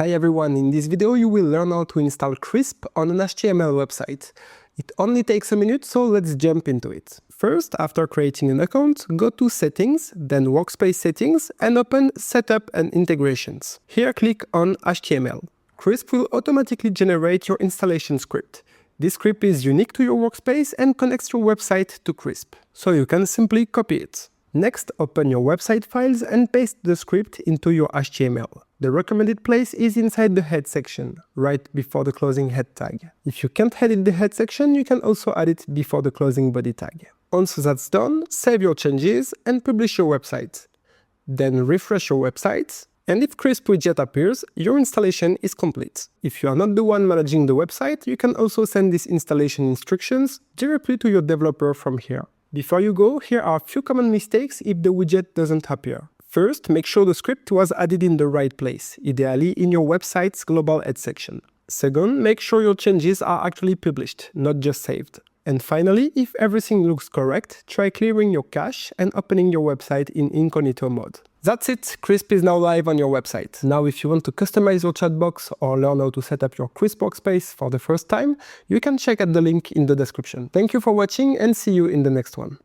Hi everyone, in this video you will learn how to install Crisp on an HTML website. It only takes a minute, so let's jump into it. First, after creating an account, go to Settings, then Workspace Settings, and open Setup and Integrations. Here click on HTML. Crisp will automatically generate your installation script. This script is unique to your workspace and connects your website to Crisp, so you can simply copy it. Next, open your website files and paste the script into your HTML. The recommended place is inside the head section, right before the closing head tag. If you can't edit the head section, you can also add it before the closing body tag. Once that's done, save your changes and publish your website. Then refresh your website, and if Crisp Widget appears, your installation is complete. If you are not the one managing the website, you can also send these installation instructions directly to your developer from here. Before you go, here are a few common mistakes if the widget doesn't appear. First, make sure the script was added in the right place, ideally in your website's global head section. Second, make sure your changes are actually published, not just saved. And finally, if everything looks correct, try clearing your cache and opening your website in incognito mode. That's it, Crisp is now live on your website. Now if you want to customize your chat box or learn how to set up your Crisp workspace for the first time, you can check out the link in the description. Thank you for watching and see you in the next one.